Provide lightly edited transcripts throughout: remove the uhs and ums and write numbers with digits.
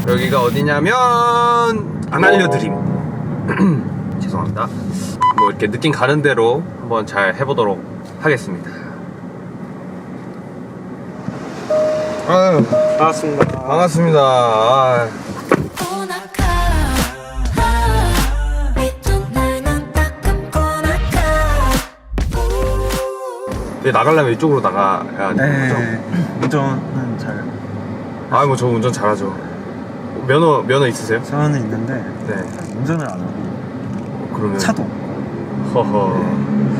여기가 어디냐면 안 알려드림. 죄송합니다. 뭐 이렇게 느낌 가는 대로 한번 잘 해보도록 하겠습니다. 아유, 반갑습니다. 반갑습니다. 아, 나가려면 이쪽으로 나가야 되는 거죠? 네, 운전은 잘. 아, 뭐 저 운전 잘하죠. 면허 있으세요? 저는 있는데 네. 운전을 안 하고 그러면 차도. 허허.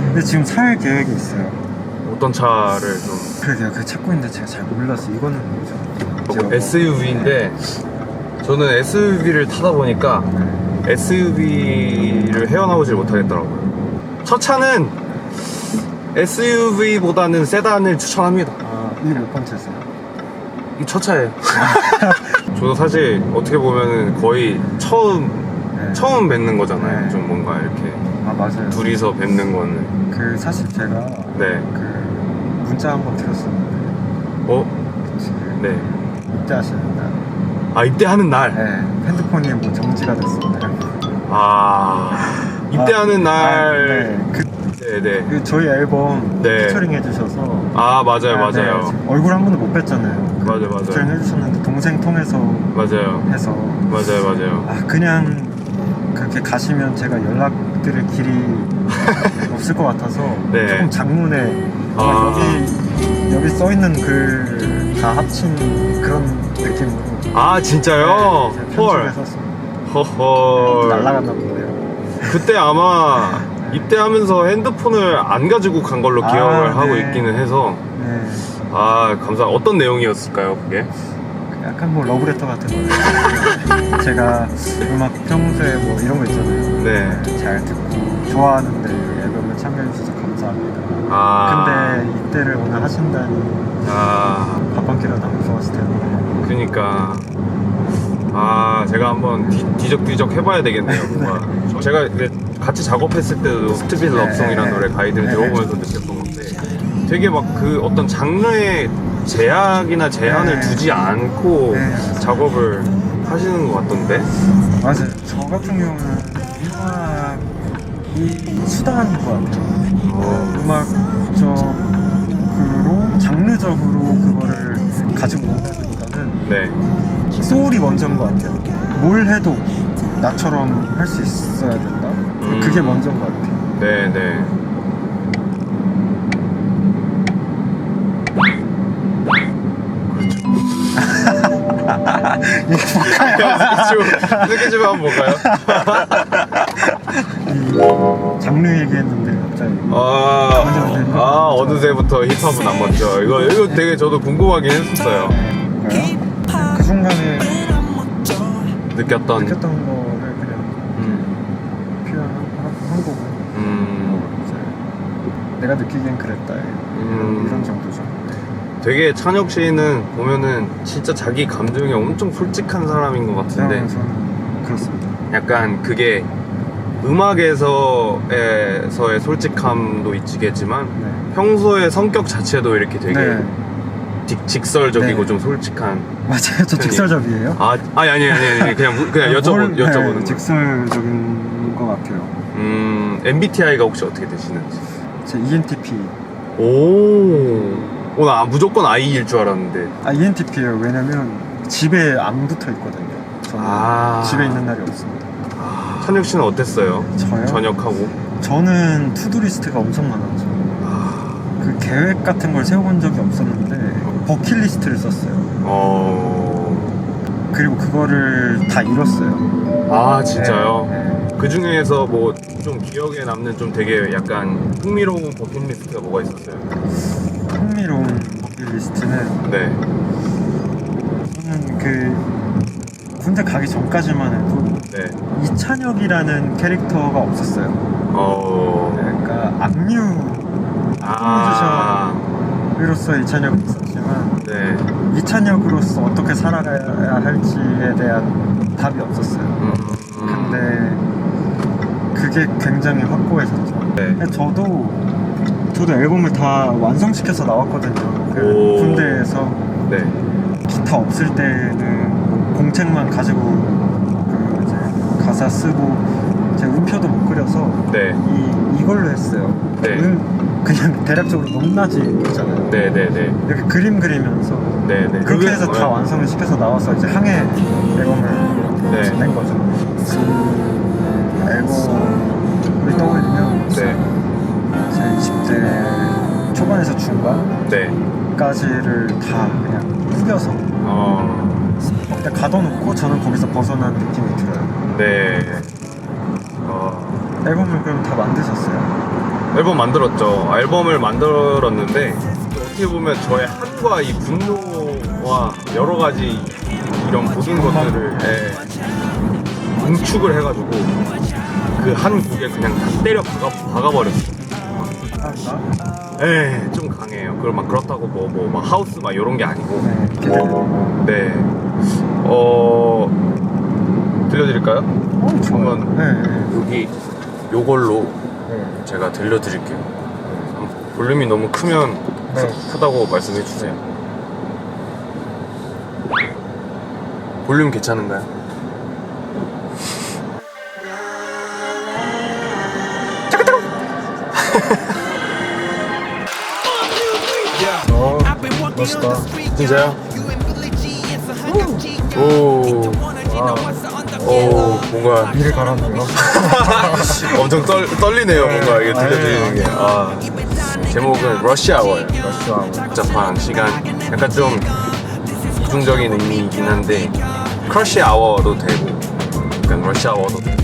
근데 지금 살 계획이 있어요. 어떤 차를 좀 그래요. 그 찾고 있는데 제가 잘 몰라서 이거는 뭐죠? 제가 SUV인데 저는 SUV를 타다 보니까 SUV를 헤어나오질 못하겠더라고요. 첫 차는 SUV보다는 세단을 추천합니다. 이게 몇 번째세요? 이 첫 차예요. 저도 사실 어떻게 보면은 거의 처음 뵙는 거잖아요. 네. 좀 뭔가 이렇게 맞아요. 둘이서 뵙는 거는. 그 사실 제가 네. 그 문자 한번 드렸었는데 그치, 네. 입대하시는 날. 아, 입대하는 날. 네, 핸드폰이 뭐 정지가 됐습니다. 입대하는 날. 네. 네. 그 저희 앨범 네. 피처링 해주셔서. 맞아요. 네, 얼굴 한 번도 못 뵀잖아요. 맞아요. 피처링 해주셨는데 동생 통해서 맞아요. 해서. 맞아요. 그냥 그렇게 가시면 제가 연락드릴 길이 없을 것 같아서 네. 조금 장문에 여기 써 있는 글 다 합친 그런 느낌으로. 진짜요? 네, 헐. 편집해 썼습니다. 허헐. 날라갔나 보네요. 그때 아마 입대하면서 핸드폰을 안 가지고 간 걸로 기억을 하고 네. 있기는 해서. 네. 감사합니다. 어떤 내용이었을까요, 그게? 약간 뭐 러브레터 같은 거예요. 제가 음악 평소에 뭐 이런 거 있잖아요. 네. 잘 듣고 좋아하는데 앨범에 참여해 주셔서 감사합니다. 근데 이때를 오늘 하신다니 밥 한 끼라도 안 좋았을 텐데. 그니까 제가 한번 뒤적뒤적 해봐야 되겠네요. 뭔가 제가 이제 같이 작업했을 때도 스튜피드 러브송이라는 노래 가이드를 들어보면서 느꼈던 건데 되게 막 그 어떤 장르의 제약이나 제한을 두지 않고 작업을 하시는 것 같던데. 맞아요. 저 같은 경우는 음악이 수단인 것 같아요. 음악적으로 장르적으로 그거를 가지고 온다기보다는 네. 소울이 먼저인 것 같아요. 뭘 해도 나처럼 할 수 있어야 된다. 그게 먼저인 것 같아요. 네. 스케줄 한번 볼까요? 장르 얘기했는데 갑자기 어느새부터 힙합은 안 맞죠. 이거 되게 저도 궁금하긴 했었어요. 그 순간에 느꼈던 거를 그냥 표현한 거고. 이제 내가 느끼기엔 그랬다. 이런 정도죠. 되게 찬혁 씨는 보면은 진짜 자기 감정에 엄청 솔직한 사람인 것 같은데 저는 그렇습니다. 약간 그게 음악에서의 솔직함도 있겠지만 평소의 성격 자체도 이렇게 되게 직설적이고 좀 솔직한. 맞아요. 저 직설적이에요? 아니 그냥 여쭤보는 거예요. 직설적인 것 같아요. MBTI가 혹시 어떻게 되시는지? 제 ENTP. 나 무조건 I일 줄 알았는데. ENTP예요. 왜냐면 집에 안 붙어 있거든요. 저는 집에 있는 날이 없습니다. 찬혁 씨는 어땠어요? 저요? 전역하고. 저는 투두리스트가 엄청 많았죠. 그 계획 같은 걸 세워본 적이 없었는데 버킷리스트를 썼어요. 그리고 그거를 다 이뤘어요. 진짜요? 네. 그 중에서 뭐 좀 기억에 남는 좀 되게 약간 흥미로운 버킷리스트가 뭐가 있었어요? 흥미로운 버킷리스트는 저는 그 군대 가기 전까지만 해도 이찬혁이라는 캐릭터가 없었어요. 그러니까 악뮤 뮤지션으로서 이찬혁이 있었지만 이찬혁으로서 어떻게 살아가야 할지에 대한 답이 없었어요. 근데 그게 굉장히 확고했었죠. 저도 앨범을 다 완성시켜서 나왔거든요. 군대에서 기타 없을 때는 공책만 가지고 그 이제 가사 쓰고 제가 음표도 못 그려서 네. 이걸로 했어요. 네. 그냥 대략적으로 높낮이 있잖아요. 네네네. 이렇게 그림 그리면서 네네. 그렇게 해서 다 완성을 시켜서 나와서 이제 항해 앨범을 네. 낸 거죠. 그 앨범을 떠올리면 네. 제 20대 초반에서 네. 중반까지를 다 그냥 우겨서 일단 가둬놓고 저는 거기서 벗어난 느낌이 들어요. 네. 앨범을 그럼 다 만드셨어요? 앨범 만들었죠. 앨범을 만들었는데 어떻게 보면 저의 한과 이 분노와 여러 가지 이런 모든 것들을 응축을 해가지고 그 한 곡에 그냥 다 때려 박아버렸어요. 네, 좀 강해요. 그걸 막 그렇다고 막 하우스 막 이런 게 아니고. 네. 들려드릴까요? 한번 여기 요걸로 제가 들려드릴게요. 볼륨이 너무 크면 크다고 말씀해 주세요. 볼륨 괜찮은가요? 멋있다. 진짜요? 오, 뭔가 이를 갈았네요. 엄청 떨리네요. 뭔가 이게 들려드리는 게. 제목은 러시아워예요. 복잡한 시간. 약간 좀 이중적인 의미이긴 한데 크러쉬 아워도 되고, 약간 러시아워도 되고.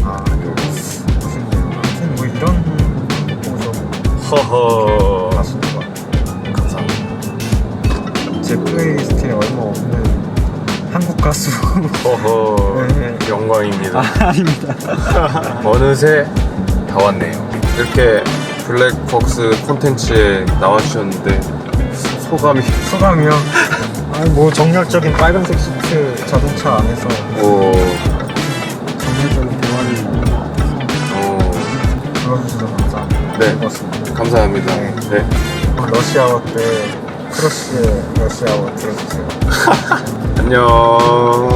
뭐 이런 거죠. 허허. 가수가 감사합니다. 제 플레이리스트에 얼마 없는 한국 가수. 허허. 영광입니다. 아닙니다. 어느새 다 왔네요. 이렇게 블랙박스 콘텐츠에 나와주셨는데 소감이요? 아니 뭐 정열적인 빨간색 시트 자동차 안에서 정열적인 대화를 불러주셔서 감사합니다. 네. 고맙습니다. 감사합니다. 네. 러시아워 때 크러쉬의 러시아워 들어주세요. 안녕.